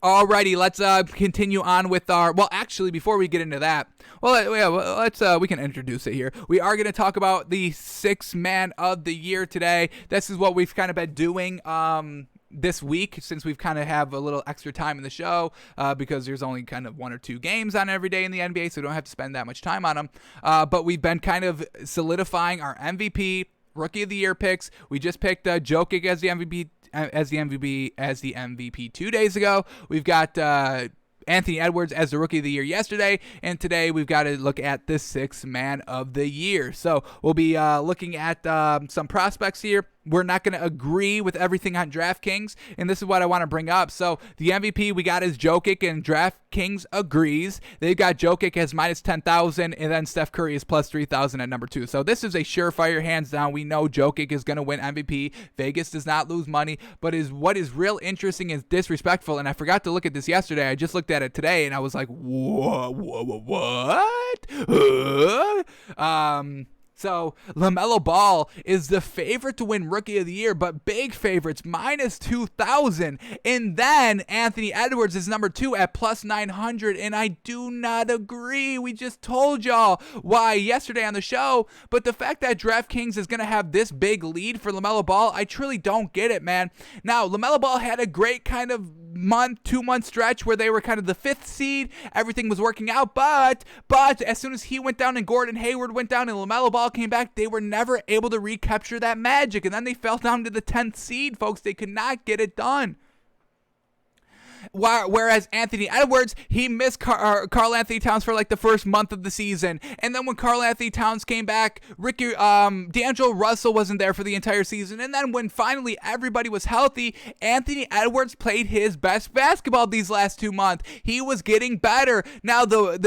Alrighty, let's continue on with our. Well, actually, before we get into that, let's we can introduce it here. We are going to talk about the sixth man of the year today. This is what we've kind of been doing this week, since we've kind of have a little extra time in the show because there's only kind of 1 or 2 games on every day in the NBA, so we don't have to spend that much time on them. But we've been kind of solidifying our MVP, Rookie of the Year picks. We just picked Jokic as the MVP 2 days ago. We've got Anthony Edwards as the Rookie of the Year yesterday, and today we've got to look at the sixth man of the year. So we'll be looking at some prospects here. We're not going to agree with everything on DraftKings, and this is what I want to bring up. So the MVP we got is Jokic, and DraftKings agrees. They've got Jokic as minus 10,000, and then Steph Curry is plus 3,000 at number 2. So this is a surefire, hands down. We know Jokic is going to win MVP. Vegas does not lose money, but what is real interesting is disrespectful, and I forgot to look at this yesterday. I just looked at it today, and I was like, what? So LaMelo Ball is the favorite to win Rookie of the Year, but big favorites, minus 2,000. And then Anthony Edwards is number 2 at plus 900, and I do not agree. We just told y'all why yesterday on the show, but the fact that DraftKings is going to have this big lead for LaMelo Ball, I truly don't get it, man. Now, LaMelo Ball had a great kind of 2-month stretch where they were kind of the 5th seed. Everything was working out, but as soon as he went down and Gordon Hayward went down and LaMelo Ball came back, they were never able to recapture that magic, and then they fell down to the 10th seed, folks. They could not get it done. Whereas Anthony Edwards, he missed Karl Anthony Towns for like the first month of the season, and then when Karl Anthony Towns came back, D'Angelo Russell wasn't there for the entire season, and then when finally everybody was healthy, Anthony Edwards played his best basketball these last 2 months. He was getting better. Now the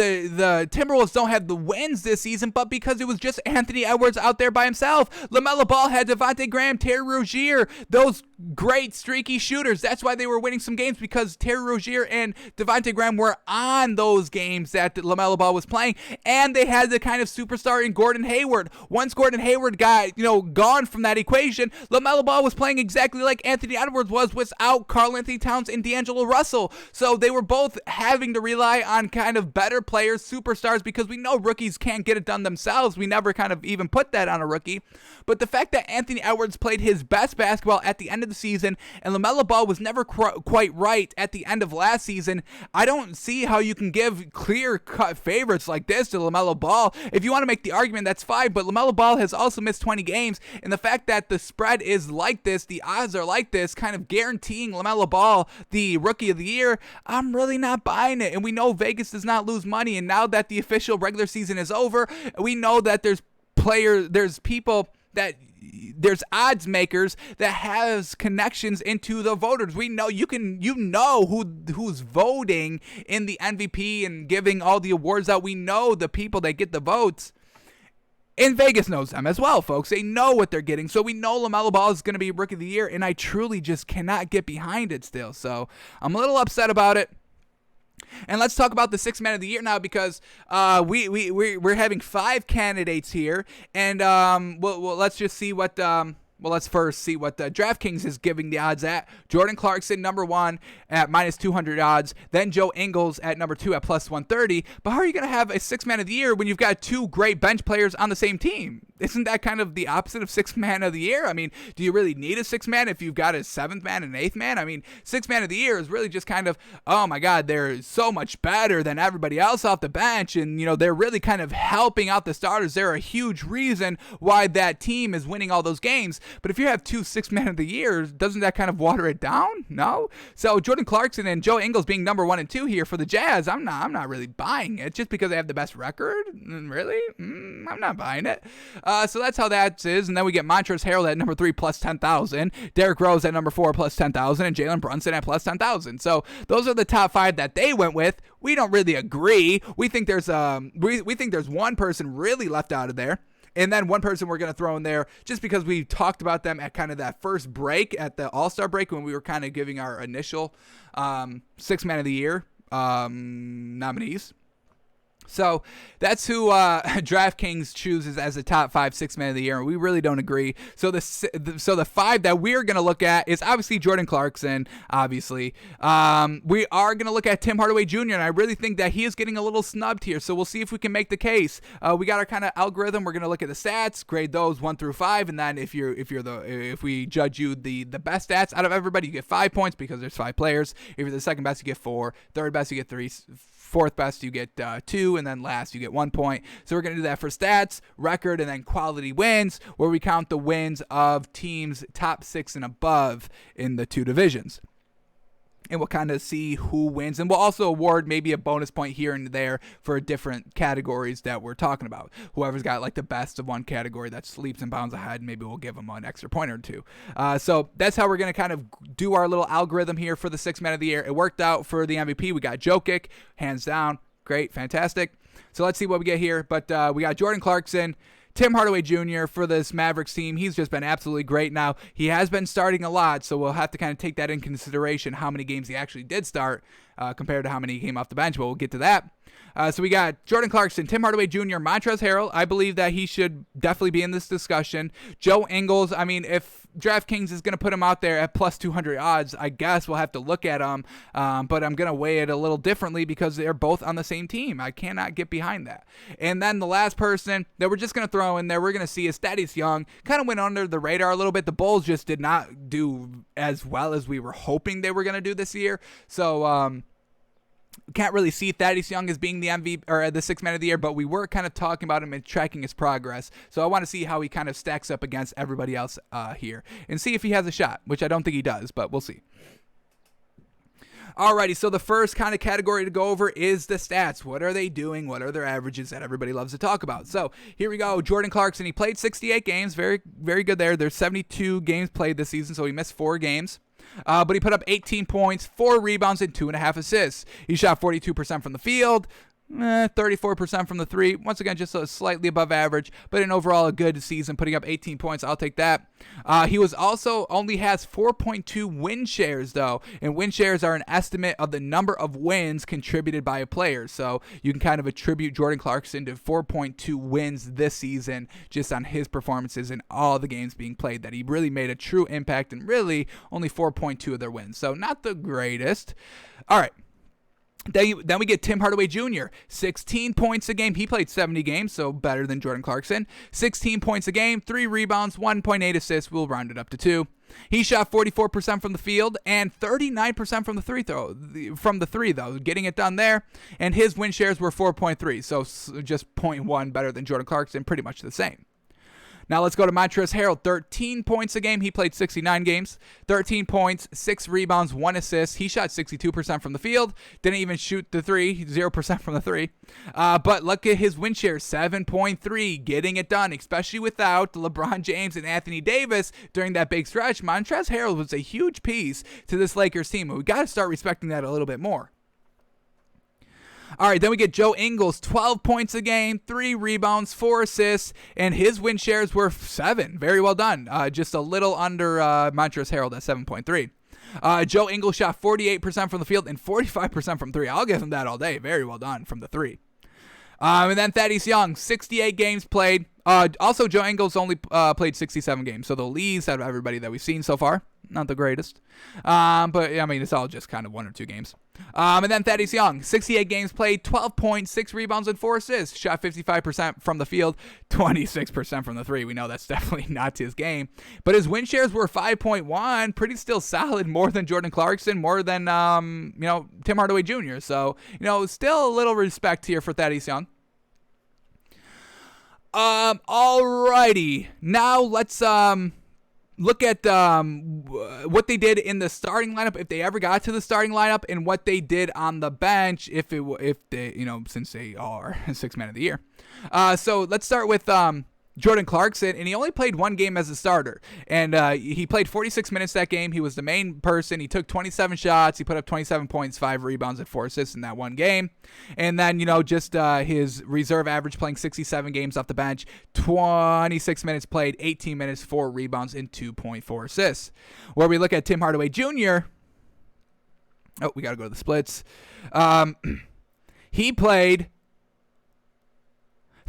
Timberwolves don't have the wins this season, but because it was just Anthony Edwards out there by himself, LaMelo Ball had Devontae Graham, Terry Rozier, those great streaky shooters. That's why they were winning some games, because Terry Rozier and Devontae Graham were on those games that LaMelo Ball was playing, and they had the kind of superstar in Gordon Hayward. Once Gordon Hayward got gone from that equation, LaMelo Ball was playing exactly like Anthony Edwards was without Karl Anthony Towns and D'Angelo Russell. So they were both having to rely on kind of better players, superstars, because we know rookies can't get it done themselves. We never kind of even put that on a rookie. But the fact that Anthony Edwards played his best basketball at the end of the season, and LaMelo Ball was never quite right at the end of last season, I don't see how you can give clear-cut favorites like this to LaMelo Ball. If you want to make the argument, that's fine, but LaMelo Ball has also missed 20 games, and the fact that the spread is like this, the odds are like this, kind of guaranteeing LaMelo Ball the Rookie of the Year, I'm really not buying it. And we know Vegas does not lose money, and now that the official regular season is over, we know that there's people that there's odds makers that has connections into the voters. We know who's voting in the MVP and giving all the awards out. We know the people that get the votes. And Vegas knows them as well, folks. They know what they're getting. So we know LaMelo Ball is going to be Rookie of the Year, and I truly just cannot get behind it still. So I'm a little upset about it. And let's talk about the sixth man of the year now, because we're having 5 candidates here, and let's just see what let's first see what DraftKings is giving the odds at. Jordan Clarkson, number 1 at minus 200 odds. Then Joe Ingles at number 2 at plus 130. But how are you going to have a sixth man of the year when you've got 2 great bench players on the same team? Isn't that kind of the opposite of sixth man of the year? I mean, do you really need a sixth man if you've got a 7th man and 8th man? I mean, sixth man of the year is really just kind of, oh my God, they're so much better than everybody else off the bench, and they're really kind of helping out the starters. They're a huge reason why that team is winning all those games. But if you have 2 sixth man of the year, doesn't that kind of water it down? No. So Jordan Clarkson and Joe Ingles being number 1 and 2 here for the Jazz, I'm not really buying it just because they have the best record. Really? I'm not buying it. So that's how that is. And then we get Montrezl Harrell at number 3 plus 10,000, Derrick Rose at number 4 plus 10,000, and Jalen Brunson at plus 10,000. So those are the top 5 that they went with. We don't really agree. We think there's one person really left out of there. And then one person we're going to throw in there just because we talked about them at kind of that first break at the All-Star break when we were kind of giving our initial sixth man of the year nominees. So that's who DraftKings chooses as the top 5 6 man of the year, and we really don't agree. So the 5 that we're gonna look at is obviously Jordan Clarkson. Obviously, we are gonna look at Tim Hardaway Jr. and I really think that he is getting a little snubbed here. So we'll see if we can make the case. We got our kind of algorithm. We're gonna look at the stats, grade those 1 through 5, and then if we judge you the best stats out of everybody, you get 5 points because there's 5 players. If you're the second best, you get 4. Third best, you get 3. Fourth best, you get 2, and then last, you get 1 point. So we're going to do that for stats, record, and then quality wins, where we count the wins of teams top 6 and above in the 2 divisions. And we'll kind of see who wins. And we'll also award maybe a bonus point here and there for different categories that we're talking about. Whoever's got like the best of one category that's leaps and bounds ahead, maybe we'll give them an extra point or 2. So that's how we're going to kind of do our little algorithm here for the 6 man of the year. It worked out for the MVP. We got Jokic, hands down. Great, fantastic. So let's see what we get here. But we got Jordan Clarkson, Tim Hardaway Jr. for this Mavericks team. He's just been absolutely great. Now, he has been starting a lot, so we'll have to kind of take that in consideration, how many games he actually did start compared to how many he came off the bench, but we'll get to that. So we got Jordan Clarkson, Tim Hardaway Jr., Montrezl Harrell. I believe that he should definitely be in this discussion. Joe Ingles, I mean, if DraftKings is going to put him out there at plus 200 odds, I guess we'll have to look at him, but I'm going to weigh it a little differently because they're both on the same team. I cannot get behind that. And then the last person that we're just going to throw in there, we're going to see is Thaddeus Young. Kind of went under the radar a little bit. The Bulls just did not do as well as we were hoping they were going to do this year. So, can't really see Thaddeus Young as being the MVP or the 6 man of the year, but we were kind of talking about him and tracking his progress. So I want to see how he kind of stacks up against everybody else here and see if he has a shot, which I don't think he does, but we'll see. Alrighty, so the first kind of category to go over is the stats. What are they doing? What are their averages that everybody loves to talk about? So here we go. Jordan Clarkson, he played 68 games. Very, very good there. There's 72 games played this season, so he missed 4 games. But he put up 18 points, 4 rebounds, and 2.5 assists. He shot 42% from the field, 34% from the 3. Once again, just slightly above average, but in overall a good season, putting up 18 points. I'll take that. He was also only has 4.2 win shares, though, and win shares are an estimate of the number of wins contributed by a player. So you can kind of attribute Jordan Clarkson to 4.2 wins this season just on his performances in all the games being played, that he really made a true impact, and really only 4.2 of their wins. So not the greatest. All right. Then we get Tim Hardaway Jr., 16 points a game. He played 70 games, so better than Jordan Clarkson. 16 points a game, 3 rebounds, 1.8 assists. We'll round it up to 2. He shot 44% from the field and 39% from the three, though, getting it done there. And his win shares were 4.3, so just 0.1 better than Jordan Clarkson, pretty much the same. Now let's go to Montrezl Harrell. 13 points a game. He played 69 games. 13 points, 6 rebounds, 1 assist. He shot 62% from the field. Didn't even shoot the 3. 0% from the 3. But look at his win share, 7.3. Getting it done, especially without LeBron James and Anthony Davis during that big stretch. Montrezl Harrell was a huge piece to this Lakers team. And we got to start respecting that a little bit more. All right, then we get Joe Ingles, 12 points a game, 3 rebounds, 4 assists, and his win shares were 7. Very well done. Just a little under Montrezl Harrell at 7.3. Joe Ingles shot 48% from the field and 45% from 3. I'll give him that all day. Very well done from the 3. And then Thaddeus Young, 68 games played. Also, Joe Ingles only played 67 games, so the least out of everybody that we've seen so far. Not the greatest. But, I mean, it's all just kind of 1 or 2 games. And then Thaddeus Young, 68 games played, 12 points, 6 rebounds, and 4 assists. Shot 55% from the field, 26% from the 3. We know that's definitely not his game. But his win shares were 5.1, pretty still solid, more than Jordan Clarkson, more than, Tim Hardaway Jr. So, still a little respect here for Thaddeus Young. Alrighty. Now let's look at what they did in the starting lineup, if they ever got to the starting lineup, and what they did on the bench if they, since they are 6 man of the year. So let's start with Jordan Clarkson, and he only played 1 game as a starter, and he played 46 minutes that game. He was the main person. He took 27 shots. He put up 27 points, 5 rebounds, and 4 assists in that 1 game. And then, just his reserve average, playing 67 games off the bench, 26 minutes played, 18 minutes, 4 rebounds, and 2.4 assists. Where we look at Tim Hardaway Jr., we got to go to the splits. He played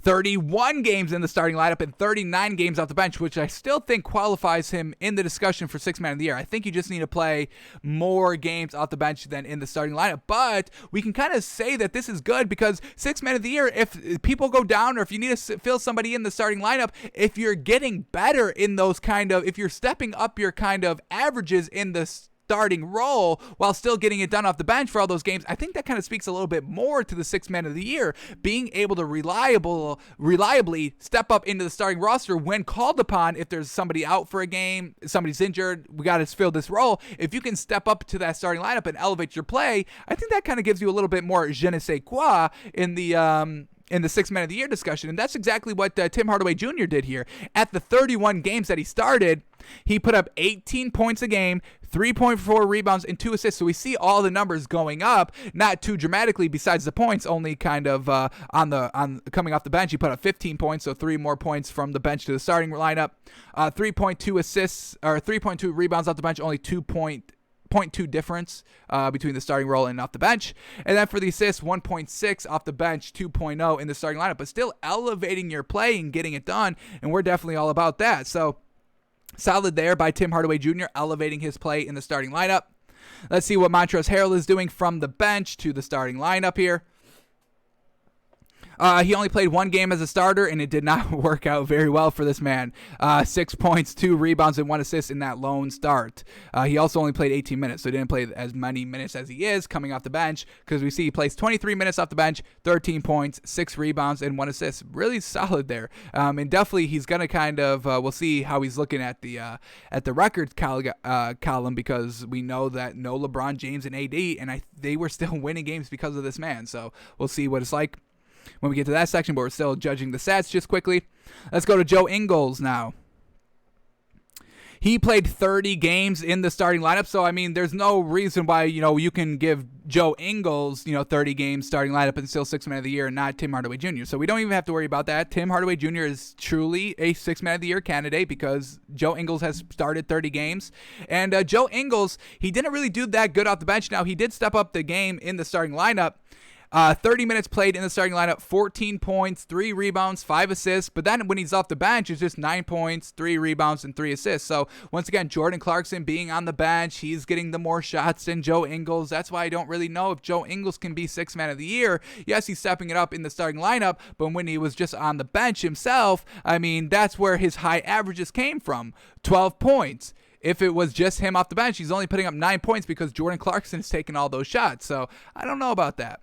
31 games in the starting lineup and 39 games off the bench, which I still think qualifies him in the discussion for Sixth Man of the Year. I think you just need to play more games off the bench than in the starting lineup. But we can kind of say that this is good because Sixth Man of the Year, if people go down or if you need to fill somebody in the starting lineup, if you're getting better in those if you're stepping up your kind of averages in the starting role while still getting it done off the bench for all those games, I think that kind of speaks a little bit more to the Sixth Man of the Year, being able to reliably step up into the starting roster when called upon. If there's somebody out for a game, somebody's injured, we got to fill this role. If you can step up to that starting lineup and elevate your play, I think that kind of gives you a little bit more je ne sais quoi in the Sixth Man of the Year discussion. And that's exactly what Tim Hardaway Jr. did here. At the 31 games that he started, he put up 18 points a game, 3.4 rebounds, and 2 assists. So we see all the numbers going up, not too dramatically besides the points, only kind of on coming off the bench. He put up 15 points, so 3 more points from the bench to the starting lineup. 3.2 assists, or 3.2 rebounds off the bench, only 0.2 difference between the starting role and off the bench. And then for the assists, 1.6 off the bench, 2.0 in the starting lineup, but still elevating your play and getting it done, and we're definitely all about that. So solid there by Tim Hardaway Jr., elevating his play in the starting lineup. Let's see what Montrezl Harrell is doing from the bench to the starting lineup here. He only played 1 game as a starter, and it did not work out very well for this man. 6 points, 2 rebounds, and 1 assist in that lone start. He also only played 18 minutes, so he didn't play as many minutes as he is coming off the bench, because we see he plays 23 minutes off the bench, 13 points, 6 rebounds, and 1 assist. Really solid there. And definitely he's going to kind of, we'll see how he's looking at the records column, because we know that no LeBron James and AD, and they were still winning games because of this man. So we'll see what it's like when we get to that section, but we're still judging the stats just quickly. Let's go to Joe Ingles now. He played 30 games in the starting lineup, so, I mean, there's no reason why, you can give Joe Ingles, 30 games starting lineup and still Sixth Man of the Year and not Tim Hardaway Jr. So we don't even have to worry about that. Tim Hardaway Jr. is truly a Sixth Man of the Year candidate because Joe Ingles has started 30 games. And Joe Ingles, he didn't really do that good off the bench. Now, he did step up the game in the starting lineup. 30 minutes played in the starting lineup, 14 points, 3 rebounds, 5 assists. But then when he's off the bench, it's just 9 points, 3 rebounds, and 3 assists. So once again, Jordan Clarkson being on the bench, he's getting the more shots than Joe Ingles. That's why I don't really know if Joe Ingles can be Sixth Man of the Year. Yes, he's stepping it up in the starting lineup, but when he was just on the bench himself, I mean, that's where his high averages came from. 12 points. If it was just him off the bench, he's only putting up 9 points because Jordan Clarkson is taking all those shots. So I don't know about that.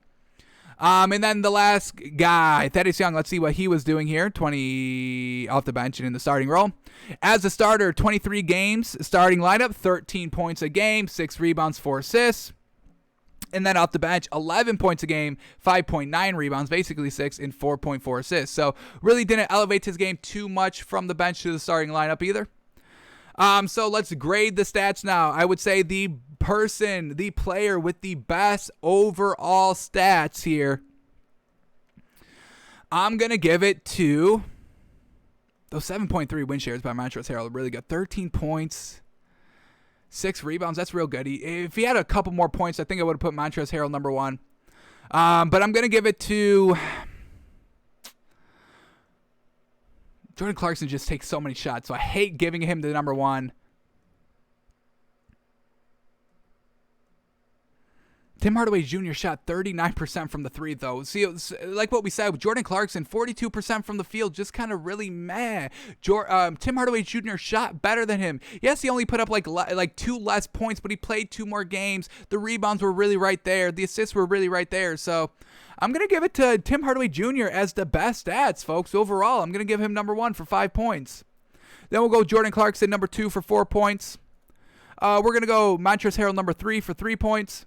And then the last guy, Thaddeus Young, let's see what he was doing here. 20 off the bench and in the starting role. As a starter, 23 games, starting lineup, 13 points a game, 6 rebounds, 4 assists. And then off the bench, 11 points a game, 5.9 rebounds, basically 6, and 4.4 assists. So really didn't elevate his game too much from the bench to the starting lineup either. So let's grade the stats now. I would say the player with the best overall stats here, I'm going to give it to those 7.3 win shares by Montrezl Harrell. Really good. 13 points, 6 rebounds. That's real good. If he had a couple more points, I think I would have put Montrezl Harrell number 1. But I'm going to give it to Jordan Clarkson. Just takes so many shots, so I hate giving him the number 1. Tim Hardaway Jr. shot 39% from the 3, though. See, like what we said with Jordan Clarkson, 42% from the field, just kind of really meh. Tim Hardaway Jr. shot better than him. Yes, he only put up like 2 less points, but he played 2 more games. The rebounds were really right there. The assists were really right there. So I'm going to give it to Tim Hardaway Jr. as the best stats, folks. Overall, I'm going to give him number 1 for 5 points. Then we'll go Jordan Clarkson, number 2 for 4 points. We're going to go Montrezl Harrell, number 3 for 3 points.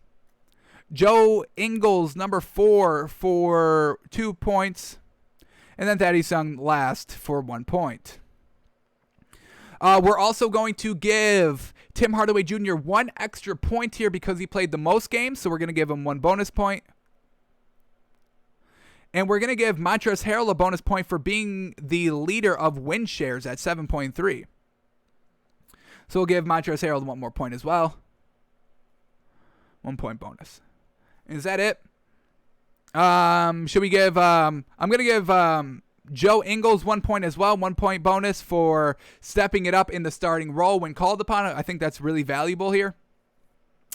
Joe Ingles, number 4 for 2 points. And then Thaddeus Young last for 1 point. We're also going to give Tim Hardaway Jr. 1 extra point here because he played the most games. So we're going to give him 1 bonus point. And we're going to give Montrezl Harrell a bonus point for being the leader of win shares at 7.3. So we'll give Montrezl Harrell 1 more point as well. 1 point bonus. Is that it? Should we give, I'm going to give Joe Ingles, 1 point as well, 1 point bonus for stepping it up in the starting role when called upon. I think that's really valuable here.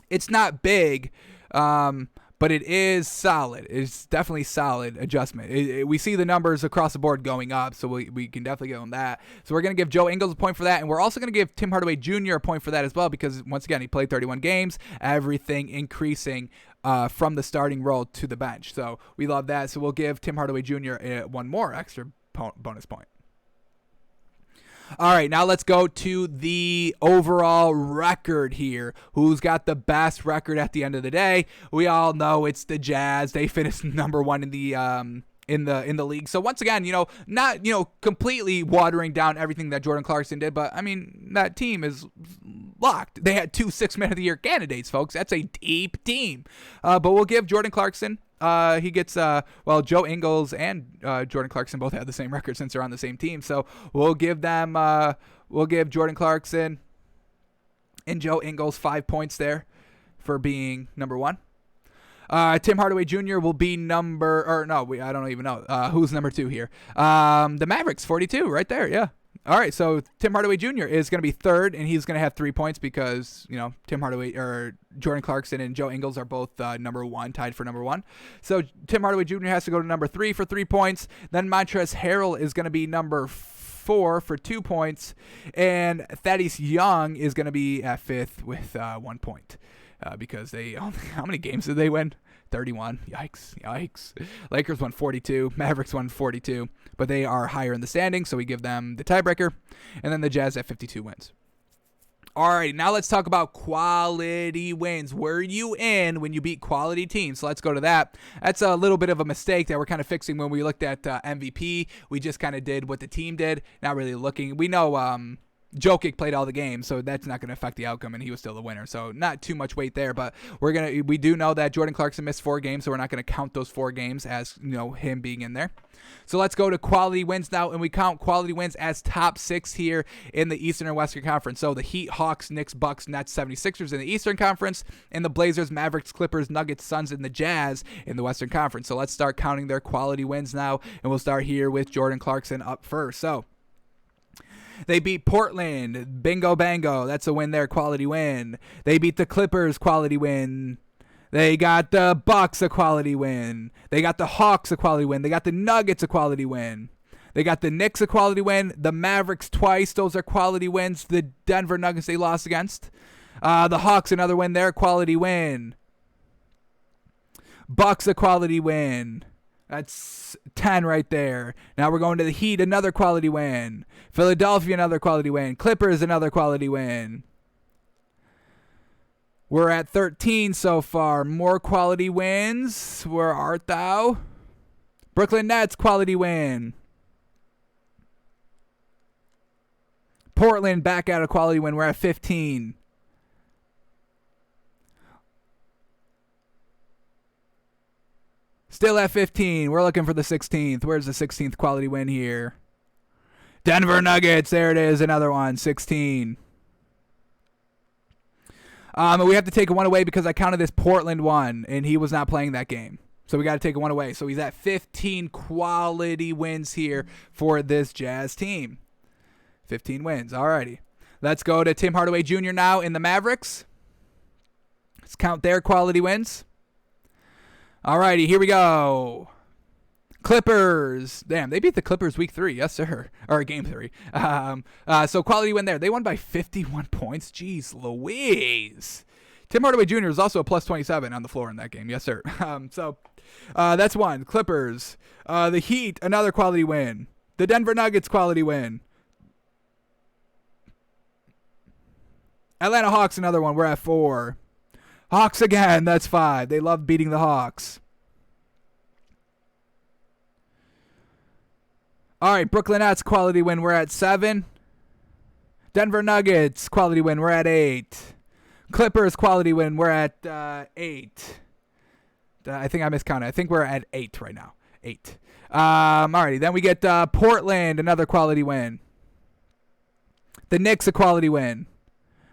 It's not big, but it is solid. It's definitely solid adjustment. We see the numbers across the board going up, so we can definitely give him that. So we're going to give Joe Ingles a point for that, and we're also going to give Tim Hardaway Jr. a point for that as well because, once again, he played 31 games, everything increasing from the starting role to the bench. So we love that. So we'll give Tim Hardaway Jr. one more extra bonus point. All right, now let's go to the overall record here. Who's got the best record at the end of the day? We all know it's the Jazz. They finished number 1 in the league. So once again, not completely watering down everything that Jordan Clarkson did, but I mean that team is locked. They had 2 6-man of the year candidates, folks. That's a deep team. But we'll give Jordan Clarkson. He gets Joe Ingles and Jordan Clarkson both have the same record since they're on the same team. So we'll give them we'll give Jordan Clarkson and Joe Ingles 5 points there for being number 1. Tim Hardaway Jr. will be I don't even know who's number 2 here. The Mavericks, 42, right there. Yeah. All right, so Tim Hardaway Jr. is going to be 3rd, and he's going to have 3 points because Tim Hardaway or Jordan Clarkson and Joe Ingles are both number 1, tied for number 1. So Tim Hardaway Jr. has to go to number 3 for 3 points. Then Montrezl Harrell is going to be number 4 for 2 points, and Thaddeus Young is going to be at 5th with 1 point because how many games did they win? 31. Yikes. Lakers won 42. Mavericks won 42. But they are higher in the standings, so we give them the tiebreaker. And then the Jazz at 52 wins. All right, now let's talk about quality wins. Were you in when you beat quality teams? So let's go to that. That's a little bit of a mistake that we're kind of fixing when we looked at MVP. We just kind of did what the team did, not really looking. We know Jokic played all the games, so that's not going to affect the outcome, and he was still the winner. So not too much weight there, but we do know that Jordan Clarkson missed 4 games, so we're not going to count those 4 games as him being in there. So let's go to quality wins now, and we count quality wins as top 6 here in the Eastern and Western Conference. So the Heat, Hawks, Knicks, Bucks, Nets, 76ers in the Eastern Conference, and the Blazers, Mavericks, Clippers, Nuggets, Suns, and the Jazz in the Western Conference. So let's start counting their quality wins now, and we'll start here with Jordan Clarkson up first. So they beat Portland. Bingo bango. That's a win there. Quality win. They beat the Clippers. Quality win. They got the Bucks, a quality win. They got the Hawks, a quality win. They got the Nuggets, a quality win. They got the Knicks, a quality win. The Mavericks twice. Those are quality wins. The Denver Nuggets they lost against. The Hawks, another win there. Quality win. Bucks, a quality win. That's 10 right there. Now we're going to the Heat, another quality win. Philadelphia, another quality win. Clippers, another quality win. We're at 13 so far. More quality wins. Where art thou? Brooklyn Nets, quality win. Portland, back at a quality win. We're at 15. Still at 15. We're looking for the 16th. Where's the 16th quality win here? Denver Nuggets. There it is. Another one. 16. We have to take one away because I counted this Portland one, and he was not playing that game. So we got to take one away. So he's at 15 quality wins here for this Jazz team. 15 wins. Alrighty. Let's go to Tim Hardaway Jr. now in the Mavericks. Let's count their quality wins. Alrighty, here we go. Clippers. Damn, they beat the Clippers week 3. Yes, sir. Or game 3. So quality win there. They won by 51 points. Jeez Louise. Tim Hardaway Jr. is also a plus 27 on the floor in that game. Yes, sir. So that's one. Clippers. The Heat, another quality win. The Denver Nuggets, quality win. Atlanta Hawks, another one. We're at 4. Hawks again. That's 5. They love beating the Hawks. All right, Brooklyn Nets, quality win. We're at 7. Denver Nuggets, quality win. We're at 8. Clippers, quality win. We're at 8. I think I miscounted. I think we're at 8 right now. 8. Alrighty, then we get Portland, another quality win. The Knicks, a quality win.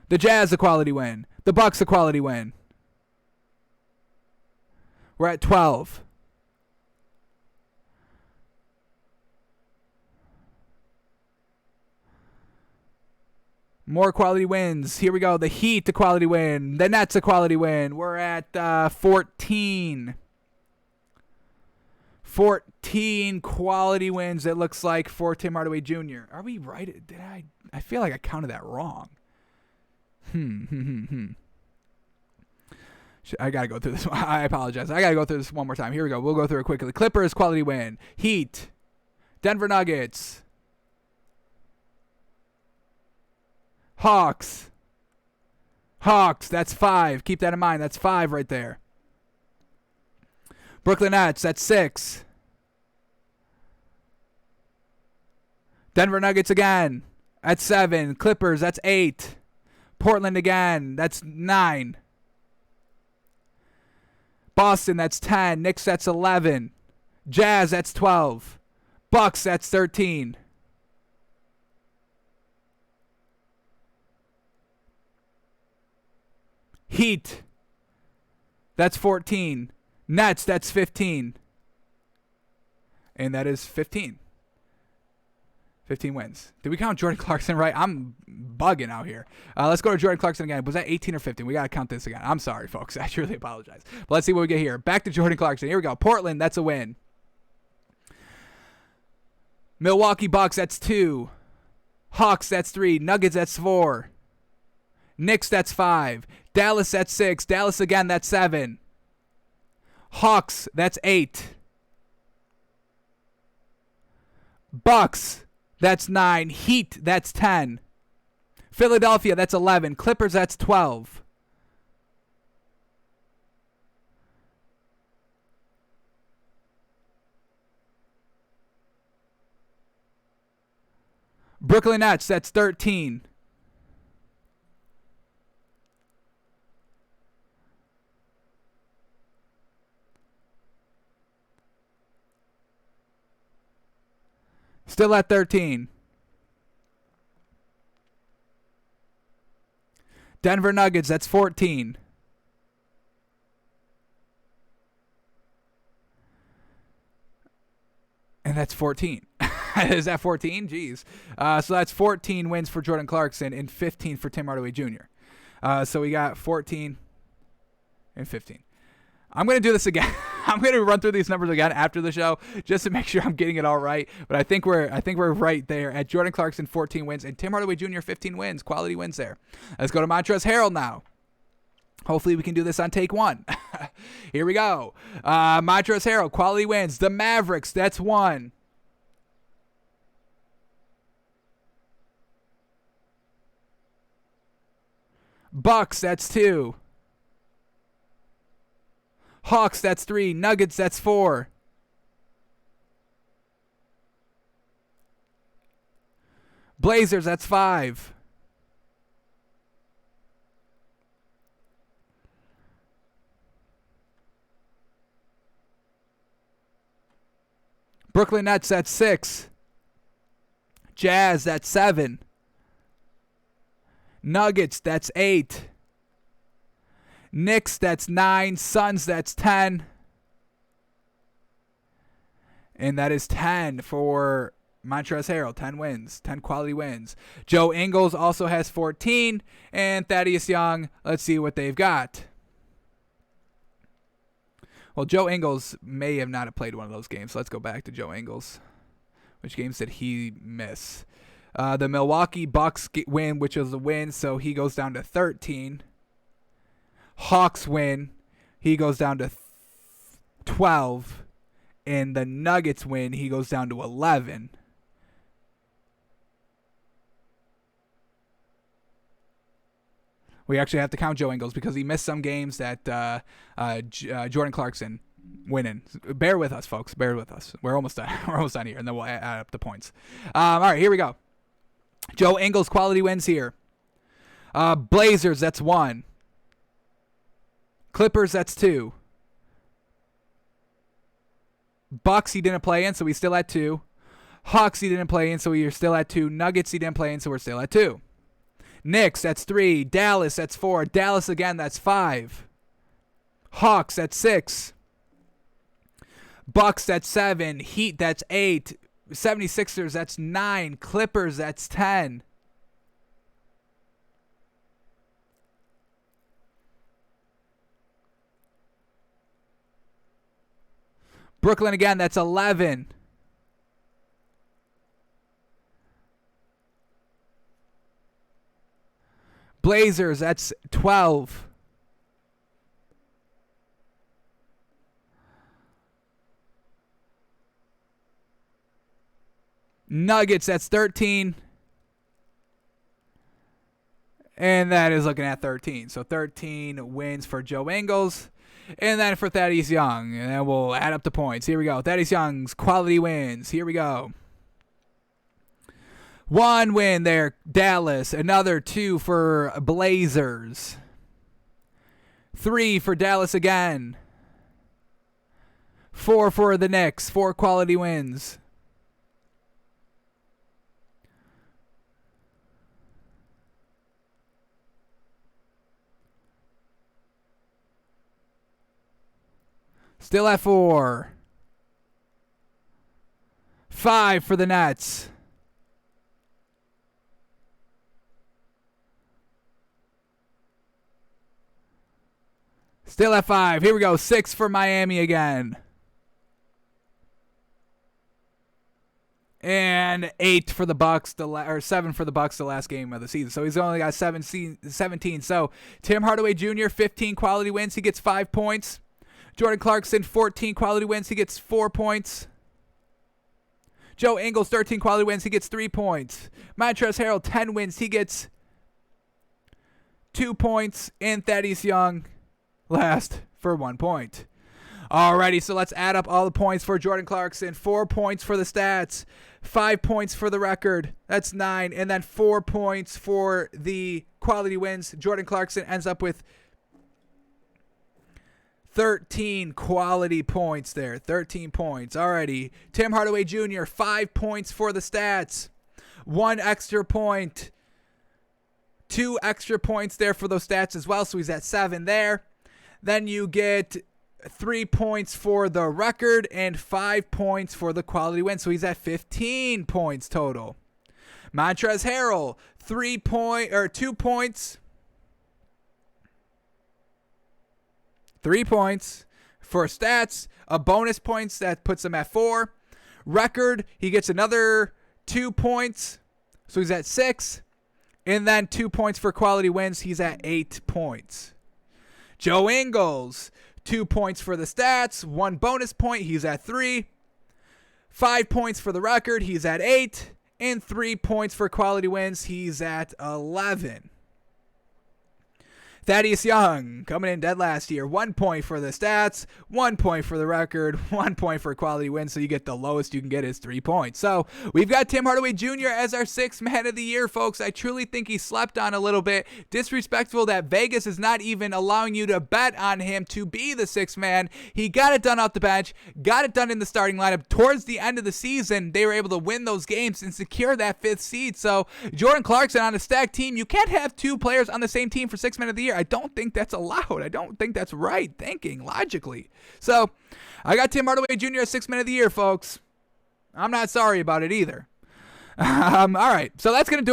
The Jazz, a quality win. The Bucks, a quality win. We're at 12. More quality wins. Here we go. The Heat, a quality win. The Nets, a quality win. We're at 14. 14 quality wins, it looks like, for Tim Hardaway Jr. Are we right? I feel like I counted that wrong. I got to go through this one. I apologize. I got to go through this one more time. Here we go. We'll go through it quickly. Clippers, quality win. Heat. Denver Nuggets. Hawks, that's 5. Keep that in mind. That's 5 right there. Brooklyn Nets, that's 6. Denver Nuggets again, that's 7. Clippers, that's 8. Portland again, that's 9. Boston, that's 10. Knicks, that's 11. Jazz, that's 12. Bucks, that's 13. Heat, that's 14. Nets, that's 15. And that is 15. 15 wins. Did we count Jordan Clarkson right? I'm bugging out here. Let's go to Jordan Clarkson again. Was that 18 or 15? We got to count this again. I'm sorry, folks. I truly apologize. But let's see what we get here. Back to Jordan Clarkson. Here we go. Portland, that's a win. Milwaukee Bucks, that's 2. Hawks, that's 3. Nuggets, that's 4. Knicks, that's 5. Dallas, that's 6. Dallas again, that's 7. Hawks, that's 8. Bucks, that's 9. Heat, that's 10. Philadelphia, that's 11. Clippers, that's 12. Brooklyn Nets, that's 13. Still at 13. Denver Nuggets, that's 14. And that's 14. Is that 14? Jeez. So that's 14 wins for Jordan Clarkson and 15 for Tim Hardaway Jr. So we got 14 and 15. I'm going to do this again. I'm going to run through these numbers again after the show just to make sure I'm getting it all right. But I think we're right there at Jordan Clarkson 14 wins and Tim Hardaway Jr. 15 wins, quality wins there. Let's go to Montrezl Harrell now. Hopefully we can do this on take 1. Here we go. Montrezl Harrell, quality wins. The Mavericks, that's 1. Bucks, that's 2. Hawks, that's 3. Nuggets, that's 4. Blazers, that's 5. Brooklyn Nets, that's 6. Jazz, that's 7. Nuggets, that's 8. Knicks, that's 9. Suns, that's 10. And that is 10 for Montrezl Harrell. 10 wins. 10 quality wins. Joe Ingles also has 14. And Thaddeus Young, let's see what they've got. Well, Joe Ingles may have not played one of those games. So let's go back to Joe Ingles. Which games did he miss? The Milwaukee Bucks win, which was a win, so he goes down to 13. Hawks win, he goes down to 12. And the Nuggets win, he goes down to 11. We actually have to count Joe Ingles because he missed some games that Jordan Clarkson winning. Bear with us, folks. Bear with us. We're almost done. We're almost done here, and then we'll add up the points. All right, here we go. Joe Ingles quality wins here. Blazers, that's 1. Clippers, that's 2. Bucks, he didn't play in, so he's still at 2. Hawks, he didn't play in, so we're still at 2. Nuggets, he didn't play in, so we're still at 2. Knicks, that's 3. Dallas, that's 4. Dallas again, that's 5. Hawks, that's 6. Bucks, that's 7. Heat, that's 8. 76ers, that's 9. Clippers, that's 10. Brooklyn again, that's 11. Blazers, that's 12. Nuggets, that's 13. And that is looking at 13. So 13 wins for Joe Ingles. And then for Thaddeus Young. And then we'll add up the points. Here we go. Thaddeus Young's quality wins. Here we go. 1 win there, Dallas. Another 2 for Blazers. 3 for Dallas again. 4 for the Knicks. 4 quality wins. Still at 4. 5 for the Nets. Still at 5. Here we go. 6 for Miami again. And 8 for the Bucks, or 7 for the Bucks the last game of the season. So he's only got 17. So Tim Hardaway Jr., 15 quality wins. He gets 5 points. Jordan Clarkson, 14 quality wins. He gets 4 points. Joe Ingles, 13 quality wins. He gets 3 points. Montrezl Harrell, 10 wins. He gets 2 points. And Thaddeus Young, last for 1 point. Alrighty, so let's add up all the points for Jordan Clarkson. 4 points for the stats. 5 points for the record. That's 9. And then 4 points for the quality wins. Jordan Clarkson ends up with 13 quality points there. 13 points. Alrighty. Tim Hardaway Jr., 5 points for the stats. 1 extra point. 2 extra points there for those stats as well. So he's at 7 there. Then you get 3 points for the record and 5 points for the quality win. So he's at 15 points total. Montrezl Harrell, 2 points. 3 points for stats, a bonus points that puts him at 4. Record, he gets another 2 points, so he's at 6. And then 2 points for quality wins, he's at 8 points. Joe Ingles, 2 points for the stats, 1 bonus point, he's at 3. 5 points for the record, he's at 8. And 3 points for quality wins, he's at 11. Thaddeus Young coming in dead last year. 1 point for the stats, 1 point for the record, 1 point for quality win. So you get the lowest you can get is 3 points. So we've got Tim Hardaway Jr. as our 6th man of the year, folks. I truly think he slept on a little bit. Disrespectful that Vegas is not even allowing you to bet on him to be the 6th man. He got it done off the bench, got it done in the starting lineup. Towards the end of the season, they were able to win those games and secure that 5th seed. So Jordan Clarkson on a stacked team, you can't have 2 players on the same team for 6th man of the year. I don't think that's allowed. I don't think that's right thinking logically. So I got Tim Hardaway Jr. as 6th man of the year, folks. I'm not sorry about it either. All right, so that's going to do it